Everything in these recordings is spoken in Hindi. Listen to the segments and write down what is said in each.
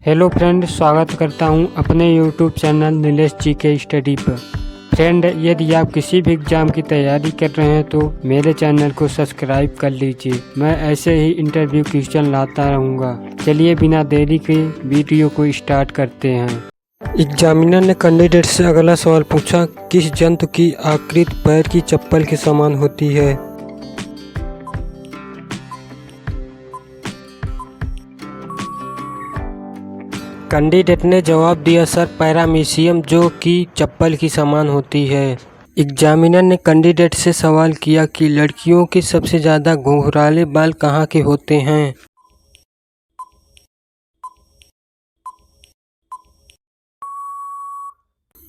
हेलो फ्रेंड, स्वागत करता हूं अपने यूट्यूब चैनल नीलेश जी के स्टडी पर। फ्रेंड, यदि आप किसी भी एग्ज़ाम की तैयारी कर रहे हैं तो मेरे चैनल को सब्सक्राइब कर लीजिए। मैं ऐसे ही इंटरव्यू क्वेश्चन लाता रहूँगा। चलिए बिना देरी के वीडियो को स्टार्ट करते हैं। एग्जामिनर ने कैंडिडेट से अगला सवाल पूछा, किस जंतु की आकृति पैर की चप्पल के समान होती है? कैंडिडेट ने जवाब दिया, सर पैरामीशियम, जो कि चप्पल की समान होती है। एग्जामिनर ने कैंडिडेट से सवाल किया कि लड़कियों के सबसे ज़्यादा घुंघराले बाल कहाँ के होते हैं?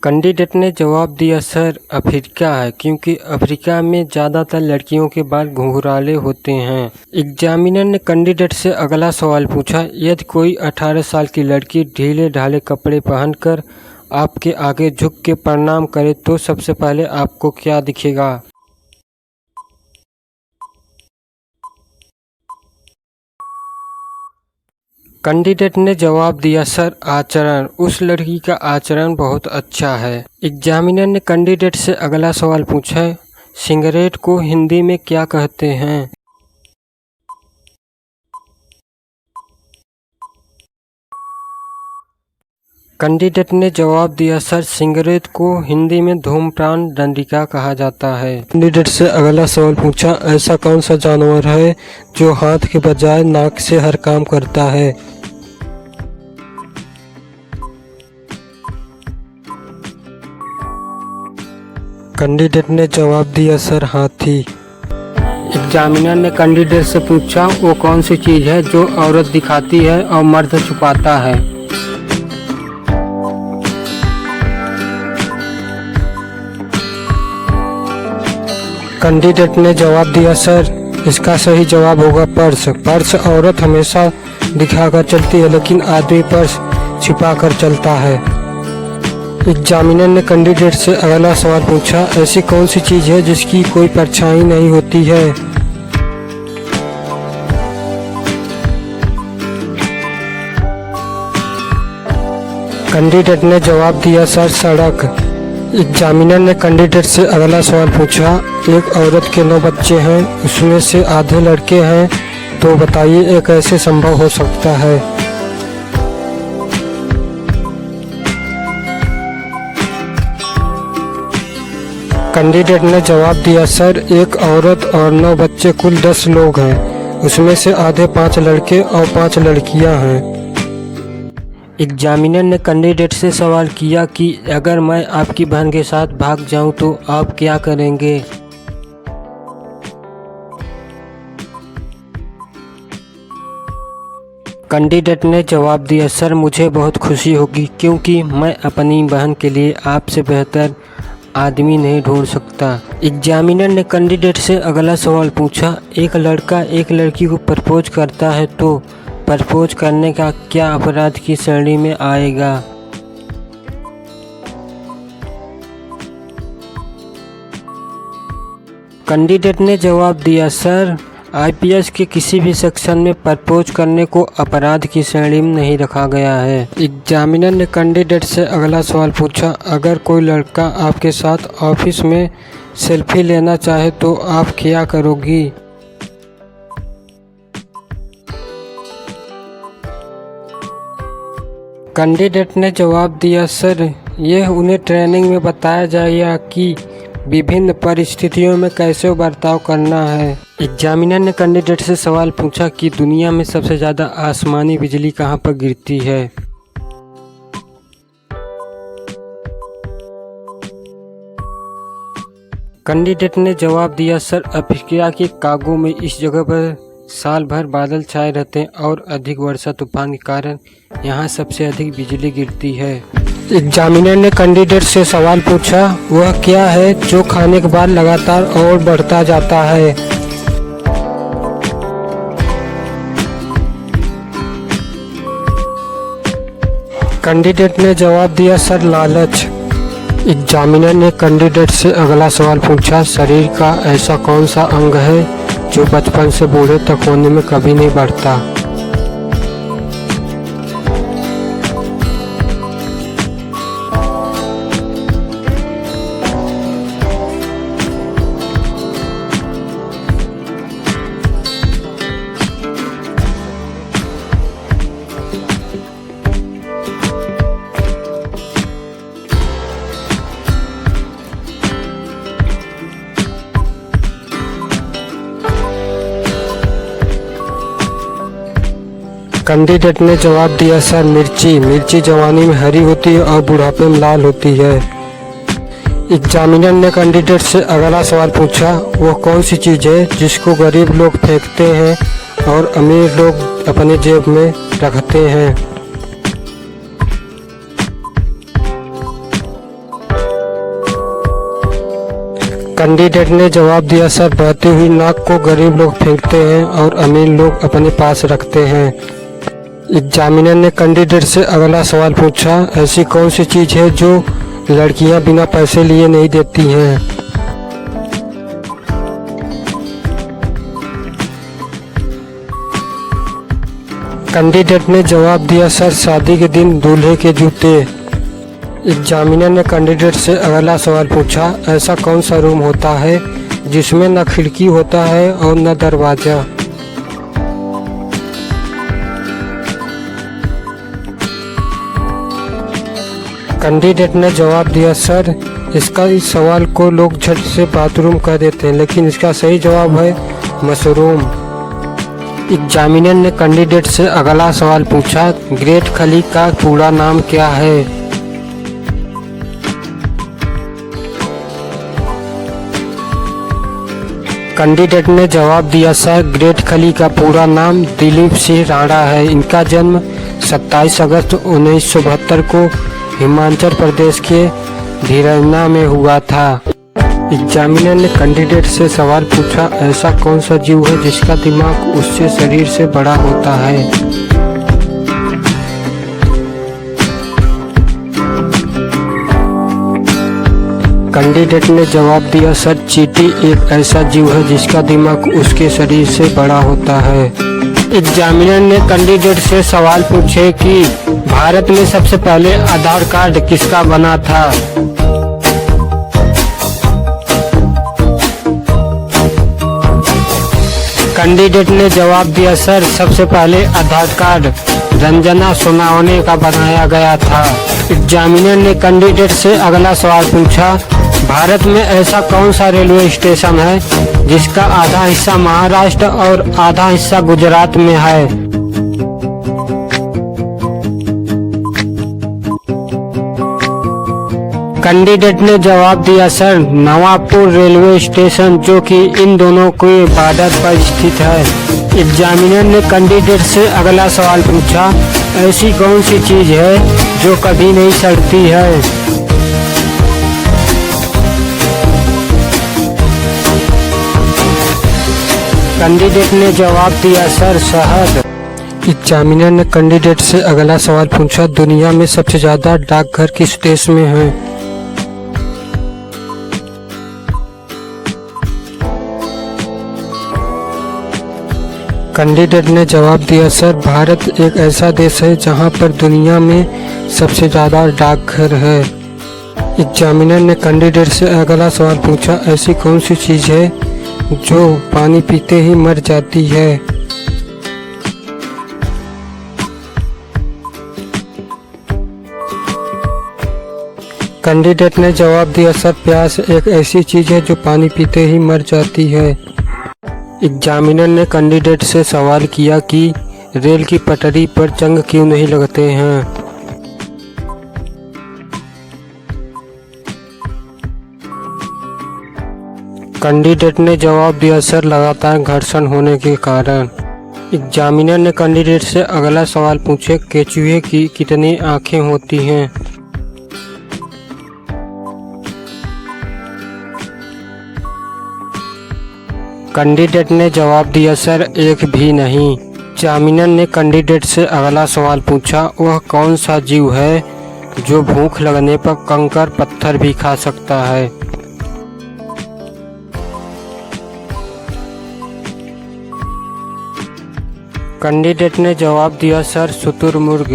कैंडिडेट ने जवाब दिया, सर अफ्रीका है, क्योंकि अफ्रीका में ज़्यादातर लड़कियों के बाल घुंघराले होते हैं। एग्जामिनर ने कैंडिडेट से अगला सवाल पूछा, यदि कोई 18 साल की लड़की ढीले ढाले कपड़े पहनकर आपके आगे झुक के प्रणाम करे तो सबसे पहले आपको क्या दिखेगा? कैंडिडेट ने जवाब दिया, सर आचरण, उस लड़की का आचरण बहुत अच्छा है। एग्जामिनर ने कैंडिडेट से अगला सवाल पूछा, सिगरेट को हिंदी में क्या कहते हैं? कैंडिडेट ने जवाब दिया, सर सिगरेट को हिंदी में धूम्रपान दंडिका कहा जाता है। कैंडिडेट से अगला सवाल पूछा, ऐसा कौन सा जानवर है जो हाथ के बजाय नाक से हर काम करता है? कैंडिडेट ने जवाब दिया, सर हाथी। एग्जामिनर ने कैंडिडेट से पूछा, वो कौन सी चीज़ है जो औरत दिखाती है और मर्द छुपाता है? कैंडिडेट ने जवाब दिया, सर इसका सही जवाब होगा पर्स। पर्स औरत हमेशा दिखाकर चलती है, लेकिन आदमी पर्स छिपाकर चलता है। एग्जामिनर ने कैंडिडेट से अगला सवाल पूछा, ऐसी कौन सी चीज़ है जिसकी कोई परछाई नहीं होती है? कैंडिडेट ने जवाब दिया, सर सड़क। एग्जामिनर ने कैंडिडेट से अगला सवाल पूछा, एक औरत के 9 बच्चे हैं, उसमें से आधे लड़के हैं, तो बताइए ये कैसे संभव हो सकता है? कैंडिडेट ने जवाब दिया, सर एक औरत और 9 बच्चे, कुल 10 लोग हैं, उसमें से आधे 5 लड़के और 5 लड़कियां हैं। एग्जामिनर ने कैंडिडेट से सवाल किया कि अगर मैं आपकी बहन के साथ भाग जाऊं तो आप क्या करेंगे? कैंडिडेट ने जवाब दिया, सर मुझे बहुत खुशी होगी, क्योंकि मैं अपनी बहन के लिए आपसे बेहतर आदमी नहीं ढूंढ सकता। एग्जामिनर ने कैंडिडेट से अगला सवाल पूछा, एक लड़का एक लड़की को प्रपोज करता है तो प्रपोज करने का क्या अपराध की श्रेणी में आएगा? कैंडिडेट ने जवाब दिया, सर आईपीएस के किसी भी सेक्शन में प्रपोज करने को अपराध की श्रेणी में नहीं रखा गया है। एग्जामिनर ने कैंडिडेट से अगला सवाल पूछा, अगर कोई लड़का आपके साथ ऑफिस में सेल्फी लेना चाहे तो आप क्या करोगी? कैंडिडेट ने जवाब दिया, सर यह उन्हें ट्रेनिंग में बताया जाएगा कि विभिन्न परिस्थितियों में कैसे बर्ताव करना है। एग्जामिनर ने कैंडिडेट से सवाल पूछा कि दुनिया में सबसे ज़्यादा आसमानी बिजली कहाँ पर गिरती है? कैंडिडेट ने जवाब दिया, सर अफ्रीका के कांगो में इस जगह पर साल भर बादल छाए रहते हैं और अधिक वर्षा तूफान के कारण यहाँ सबसे अधिक बिजली गिरती है। एग्जामिनर ने कैंडिडेट से सवाल पूछा, वह क्या है जो खाने के बाद लगातार और बढ़ता जाता है? कैंडिडेट ने जवाब दिया, सर लालच। एग्जामिनर ने कैंडिडेट से अगला सवाल पूछा, शरीर का ऐसा कौन सा अंग है जो बचपन से बूढ़े तक होने में कभी नहीं बढ़ता? कैंडिडेट ने जवाब दिया, सर मिर्ची जवानी में हरी होती है और बुढ़ापे में लाल होती है। एग्जामिनर ने कैंडिडेट से अगला सवाल पूछा, वो कौन सी चीज़ है जिसको गरीब लोग फेंकते हैं और अमीर लोग अपने जेब में रखते हैं। कैंडिडेट ने जवाब दिया, सर बहती हुई नाक को गरीब लोग फेंकते हैं और अमीर लोग अपने पास रखते हैं। एग्जामिनर ने कैंडिडेट से अगला सवाल पूछा, ऐसी कौन सी चीज़ है जो लड़कियां बिना पैसे लिए नहीं देती हैं। कैंडिडेट ने जवाब दिया, सर शादी के दिन दूल्हे के जूते। एग्जामिनर ने कैंडिडेट से अगला सवाल पूछा, ऐसा कौन सा रूम होता है जिसमें न खिड़की होता है और न दरवाज़ा। कैंडिडेट ने जवाब दिया, सर इस सवाल को लोग झट से बाथरूम कह देते हैं, लेकिन इसका सही जवाब है मशरूम। एग्जामिनर ने कैंडिडेट से अगला सवाल पूछा, ग्रेट खली का पूरा नाम क्या है। कैंडिडेट ने जवाब दिया, सर ग्रेट खली का पूरा नाम दिलीप सिंह राणा है। इनका जन्म 27 अगस्त 1972 को हिमाचल प्रदेश के धीरना में हुआ था। एग्जामिनर ने कैंडिडेट से सवाल पूछा, ऐसा कौन सा जीव है जिसका दिमाग उससे शरीर से बड़ा होता है। कैंडिडेट ने जवाब दिया, सर चींटी एक ऐसा जीव है जिसका दिमाग उसके शरीर से बड़ा होता है। एग्जामिनर ने कैंडिडेट से सवाल पूछे कि भारत में सबसे पहले आधार कार्ड किसका बना था। कैंडिडेट ने जवाब दिया, सर सबसे पहले आधार कार्ड रंजना सोनावने का बनाया गया था। एग्जामिनर ने कैंडिडेट से अगला सवाल पूछा, भारत में ऐसा कौन सा रेलवे स्टेशन है जिसका आधा हिस्सा महाराष्ट्र और आधा हिस्सा गुजरात में है। कैंडिडेट ने जवाब दिया, सर नवापुर रेलवे स्टेशन, जो कि इन दोनों के बॉर्डर पर स्थित है। एग्जामिनर ने कैंडिडेट से अगला सवाल पूछा, ऐसी कौन सी चीज़ है जो कभी नहीं सड़ती है। कैंडिडेट ने जवाब दिया, सर शहद। एग्जामिनर ने कैंडिडेट से अगला सवाल पूछा, दुनिया में सबसे ज़्यादा डाकघर किस देश में है। कैंडिडेट ने जवाब दिया, सर भारत एक ऐसा देश है जहां पर दुनिया में सबसे ज़्यादा डाकघर है। एग्जामिनर ने कैंडिडेट से अगला सवाल पूछा, ऐसी कौन सी चीज़ है जो पानी पीते ही मर जाती है। कैंडिडेट ने जवाब दिया, सर प्यास एक ऐसी चीज़ है जो पानी पीते ही मर जाती है। एग्जामिनर ने कैंडिडेट से सवाल किया कि रेल की पटरी पर जंग क्यों नहीं लगते हैं। कैंडिडेट ने जवाब दिया, सर लगातार घर्षण होने के कारण। एग्जामिनर ने कैंडिडेट से अगला सवाल पूछे, केचुए की कितनी आँखें होती हैं। कैंडिडेट ने जवाब दिया, सर एक भी नहीं। एग्जामिनर ने कैंडिडेट से अगला सवाल पूछा, वह कौन सा जीव है जो भूख लगने पर कंकड़ पत्थर भी खा सकता है। कैंडिडेट ने जवाब दिया, सर शुतुरमुर्ग।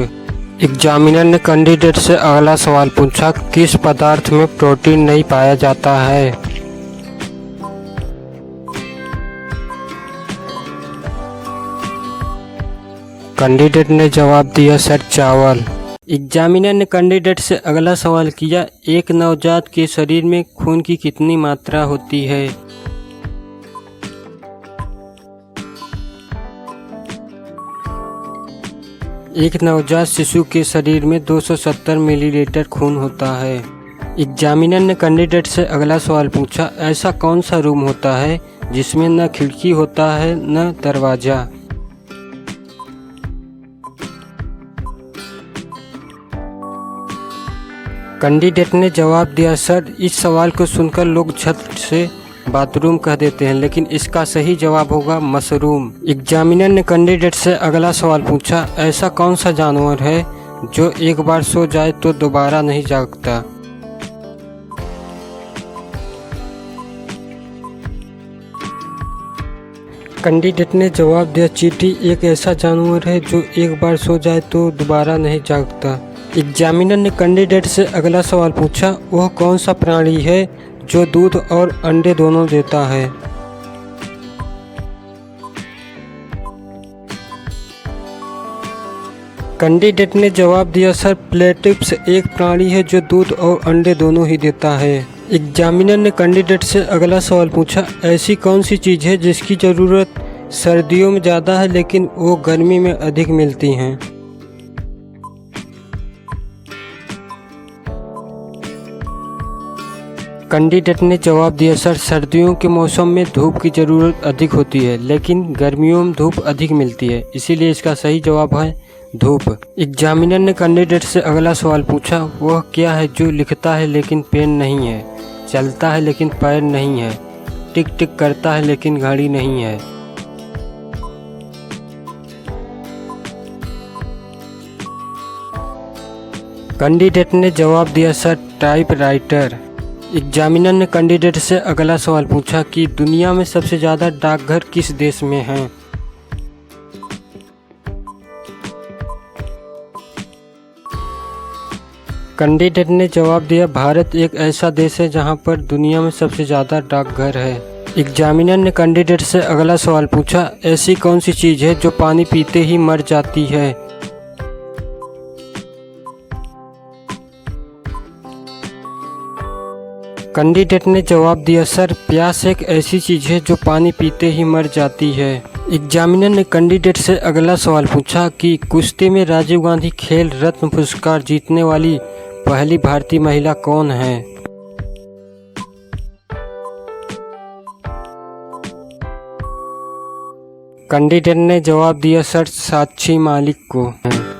एग्जामिनर ने कैंडिडेट से अगला सवाल पूछा, किस पदार्थ में प्रोटीन नहीं पाया जाता है। कैंडिडेट ने जवाब दिया, सर चावल। एग्जामिनर ने कैंडिडेट से अगला सवाल किया, एक नवजात के शरीर में खून की कितनी मात्रा होती है। एक नवजात शिशु के शरीर में 270 मिलीलीटर खून होता है। एग्जामिनर ने कैंडिडेट से अगला सवाल पूछा, ऐसा कौन सा रूम होता है जिसमें न खिड़की होता है न दरवाजा। कैंडिडेट ने जवाब दिया, सर इस सवाल को सुनकर लोग छत से बाथरूम कह देते हैं, लेकिन इसका सही जवाब होगा मशरूम। एग्जामिनर ने कैंडिडेट से अगला सवाल पूछा, ऐसा कौन सा जानवर है जो एक बार सो जाए तो दोबारा नहीं जागता। कैंडिडेट ने जवाब दिया, चींटी एक ऐसा जानवर है जो एक बार सो जाए तो दोबारा नहीं जागता। एग्जामिनर ने कैंडिडेट से अगला सवाल पूछा, वह कौन सा प्राणी है जो दूध और अंडे दोनों देता है। कैंडिडेट ने जवाब दिया, सर प्लेटिप्स एक प्राणी है जो दूध और अंडे दोनों ही देता है। एग्जामिनर ने कैंडिडेट से अगला सवाल पूछा, ऐसी कौन सी चीज़ है जिसकी ज़रूरत सर्दियों में ज़्यादा है लेकिन वो गर्मी में अधिक मिलती हैं। कैंडिडेट ने जवाब दिया, सर सर्दियों के मौसम में धूप की ज़रूरत अधिक होती है लेकिन गर्मियों में धूप अधिक मिलती है, इसीलिए इसका सही जवाब है धूप। एग्जामिनर ने कैंडिडेट से अगला सवाल पूछा, वह क्या है जो लिखता है लेकिन पेन नहीं है, चलता है लेकिन पैर नहीं है, टिक टिक करता है लेकिन घड़ी नहीं है। कैंडिडेट ने जवाब दिया, सर टाइपराइटर। एग्जामिनर ने कैंडिडेट से अगला सवाल पूछा कि दुनिया में सबसे ज़्यादा डाकघर किस देश में हैं। कैंडिडेट ने जवाब दिया, भारत एक ऐसा देश है जहां पर दुनिया में सबसे ज़्यादा डाकघर है। एग्जामिनर ने कैंडिडेट से अगला सवाल पूछा, ऐसी कौन सी चीज़ है जो पानी पीते ही मर जाती है। कैंडिडेट ने जवाब दिया, सर प्यास एक ऐसी चीज़ है जो पानी पीते ही मर जाती है। एग्जामिनर ने कैंडिडेट से अगला सवाल पूछा कि कुश्ती में राजीव गांधी खेल रत्न पुरस्कार जीतने वाली पहली भारतीय महिला कौन है। कैंडिडेट ने जवाब दिया, सर साक्षी मालिक को।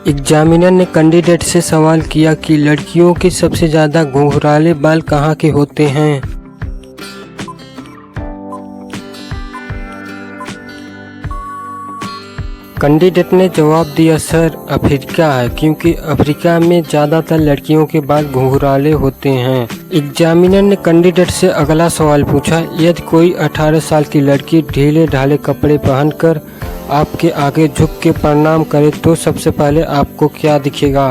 एग्जामिनर ने कैंडिडेट से सवाल किया कि लड़कियों के सबसे ज़्यादा घुंघराले बाल कहाँ के होते हैं। कैंडिडेट ने जवाब दिया, सर अफ्रीका है, क्योंकि अफ्रीका में ज़्यादातर लड़कियों के बाल घुंघराले होते हैं। एग्जामिनर ने कैंडिडेट से अगला सवाल पूछा, यदि कोई 18 साल की लड़की ढीले ढाले कपड़े पहनकर आपके आगे झुक के प्रणाम करे तो सबसे पहले आपको क्या दिखेगा।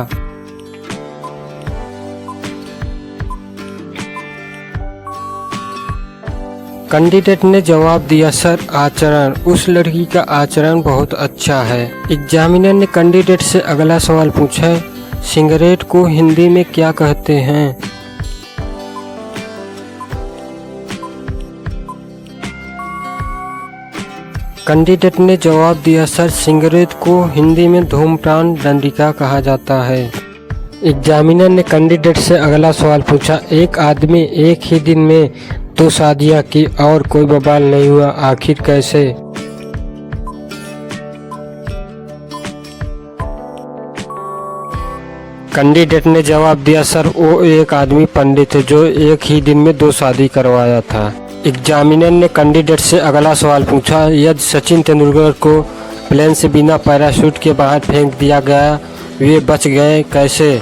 कैंडिडेट ने जवाब दिया, सर आचरण, उस लड़की का आचरण बहुत अच्छा है। एग्जामिनर ने कैंडिडेट से अगला सवाल पूछा, सिगरेट को हिंदी में क्या कहते हैं। कैंडिडेट ने जवाब दिया, सर सिगरेट को हिंदी में धूम्रपान दंडिका कहा जाता है। एग्जामिनर ने कैंडिडेट से अगला सवाल पूछा, एक आदमी एक ही दिन में 2 शादियां की और कोई बवाल नहीं हुआ, आखिर कैसे। कैंडिडेट ने जवाब दिया, सर वो एक आदमी पंडित है जो एक ही दिन में 2 शादी करवाया था। एग्जामिनर ने कैंडिडेट से अगला सवाल पूछा, यदि सचिन तेंदुलकर को प्लेन से बिना पैराशूट के बाहर फेंक दिया गया, वे बच गए कैसे।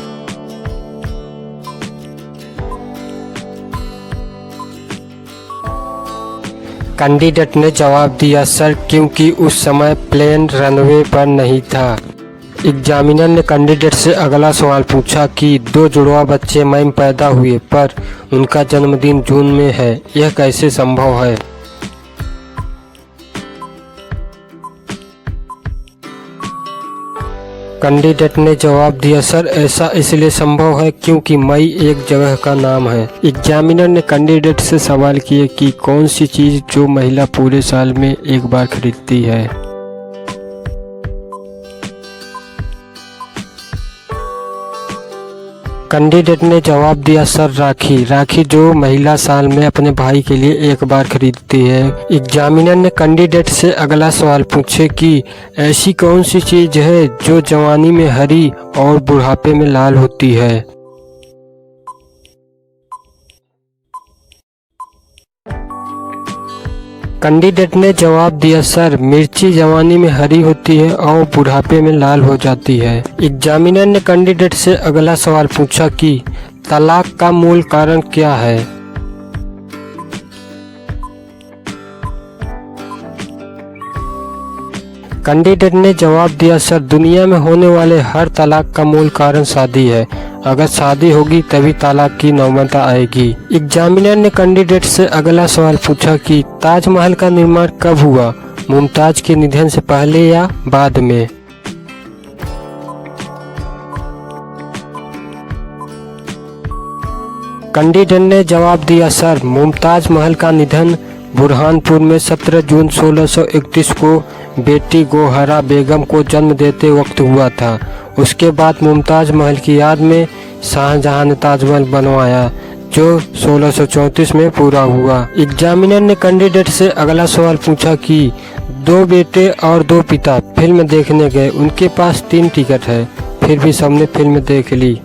कैंडिडेट ने जवाब दिया, सर क्योंकि उस समय प्लेन रनवे पर नहीं था। एग्जामिनर ने कैंडिडेट से अगला सवाल पूछा कि 2 जुड़वा बच्चे मई में पैदा हुए पर उनका जन्मदिन जून में है, यह कैसे संभव है। कैंडिडेट ने जवाब दिया, सर ऐसा इसलिए संभव है क्योंकि मई एक जगह का नाम है। एग्जामिनर ने कैंडिडेट से सवाल किए कि कौन सी चीज़ जो महिला पूरे साल में एक बार खरीदती है। कैंडिडेट ने जवाब दिया, सर राखी। राखी जो महिला साल में अपने भाई के लिए एक बार खरीदती है। एग्जामिनर ने कैंडिडेट से अगला सवाल पूछे कि ऐसी कौन सी चीज है जो जवानी में हरी और बुढ़ापे में लाल होती है। कैंडिडेट ने जवाब दिया, सर मिर्ची जवानी में हरी होती है और बुढ़ापे में लाल हो जाती है। एग्जामिनर ने कैंडिडेट से अगला सवाल पूछा कि तलाक का मूल कारण क्या है। कैंडिडेट ने जवाब दिया, सर दुनिया में होने वाले हर तलाक का मूल कारण शादी है। अगर शादी होगी तभी तलाक की नौबत आएगी। एग्जामिनर ने कैंडिडेट से अगला सवाल पूछा कि ताजमहल का निर्माण कब हुआ, मुमताज के निधन से पहले या बाद में। कैंडिडेट ने जवाब दिया, सर मुमताज महल का निधन बुरहानपुर में 17 जून 1631 को बेटी गोहरा बेगम को जन्म देते वक्त हुआ था। उसके बाद मुमताज महल की याद में शाहजहां ने ताजमहल बनवाया जो 1634 में पूरा हुआ। एग्जामिनर ने कैंडिडेट से अगला सवाल पूछा कि दो बेटे और दो पिता फिल्म देखने गए, उनके पास 3 टिकट है, फिर भी सबने फिल्म देख ली।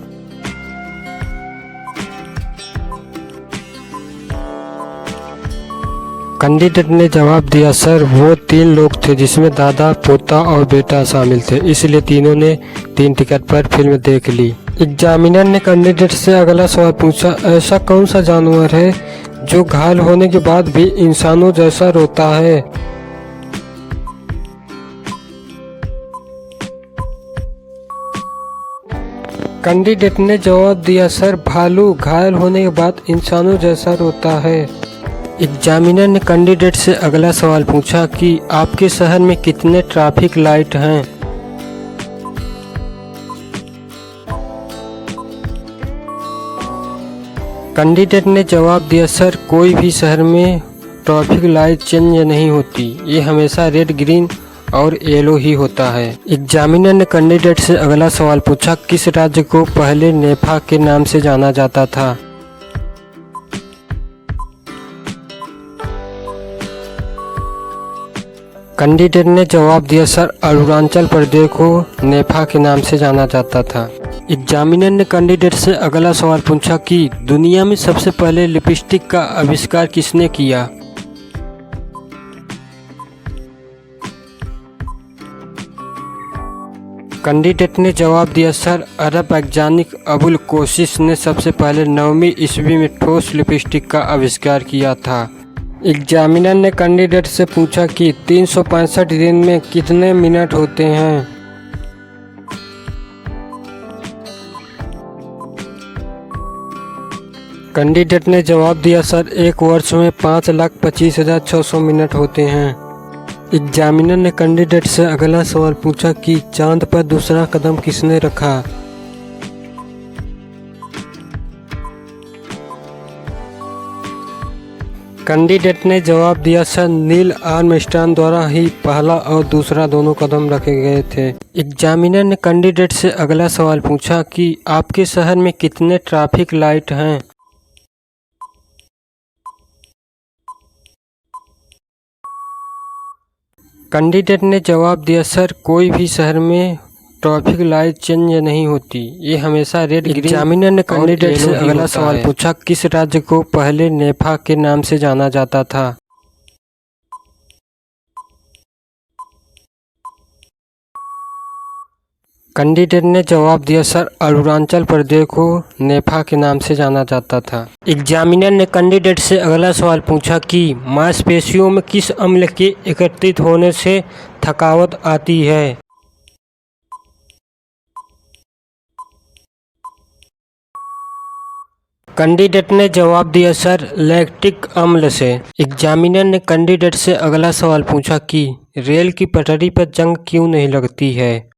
कैंडिडेट ने जवाब दिया, सर वो 3 लोग थे जिसमें दादा, पोता और बेटा शामिल थे, इसलिए तीनों ने 3 टिकट पर फिल्म देख ली। एग्जामिनर ने कैंडिडेट से अगला सवाल पूछा, ऐसा कौन सा जानवर है जो घायल होने के बाद भी इंसानों जैसा रोता है। कैंडिडेट ने जवाब दिया, सर भालू घायल होने के बाद इंसानों जैसा रोता है। एग्जामिनर ने कैंडिडेट से अगला सवाल पूछा कि आपके शहर में कितने ट्रैफिक लाइट हैं। कैंडिडेट ने जवाब दिया, सर कोई भी शहर में ट्रैफिक लाइट चेंज नहीं होती, ये हमेशा रेड, ग्रीन और येलो ही होता है। एग्जामिनर ने कैंडिडेट से अगला सवाल पूछा, किस राज्य को पहले नेपा के नाम से जाना जाता था। कैंडिडेट ने जवाब दिया, सर अरुणाचल प्रदेश को नेपा के नाम से जाना जाता था। एग्जामिनर ने कैंडिडेट से अगला सवाल पूछा कि दुनिया में सबसे पहले लिपस्टिक का आविष्कार किसने किया। कैंडिडेट ने जवाब दिया, सर अरब वैज्ञानिक अबुल कोशिश ने सबसे पहले 9वीं ईस्वी में ठोस लिपस्टिक का आविष्कार किया था। एग्जामिनर ने कैंडिडेट से पूछा कि 365 दिन में कितने मिनट होते हैं। कैंडिडेट ने जवाब दिया, सर एक वर्ष में 5,25,600 मिनट होते हैं। एग्जामिनर ने कैंडिडेट से अगला सवाल पूछा कि चांद पर दूसरा कदम किसने रखा। कैंडिडेट ने जवाब दिया, सर नील आर्मस्ट्रांग द्वारा ही पहला और दूसरा दोनों कदम रखे गए थे। एग्जामिनर ने कैंडिडेट से अगला सवाल पूछा कि आपके शहर में कितने ट्रैफिक लाइट हैं। कैंडिडेट ने जवाब दिया, सर कोई भी शहर में ट्रैफिक लाइट चेंज नहीं होती, ये हमेशा रेड, ग्रीन। एग्जामिनर ने कैंडिडेट से अगला सवाल पूछा, किस राज्य को पहले नेपा के नाम से जाना जाता था। कैंडिडेट ने जवाब दिया, सर अरुणाचल प्रदेश को नेपा के नाम से जाना जाता था। एग्जामिनर ने कैंडिडेट से अगला सवाल पूछा कि मांसपेशियों में किस अम्ल के एकत्रित होने से थकावट आती है। कैंडिडेट ने जवाब दिया, सर लैक्टिक अम्ल से। एग्जामिनर ने कैंडिडेट से अगला सवाल पूछा कि रेल की पटरी पर जंग क्यों नहीं लगती है।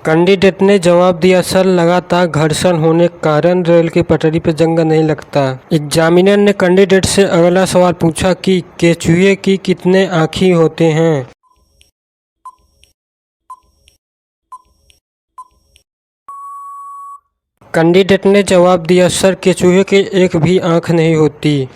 कैंडिडेट ने जवाब दिया, सर लगातार घर्षण होने के कारण रेल की पटरी पर जंग नहीं लगता। एग्जामिनर ने कैंडिडेट से अगला सवाल पूछा कि केचुए की कितने आँखें होते हैं। कैंडिडेट ने जवाब दिया, सर केचुए की एक भी आंख नहीं होती।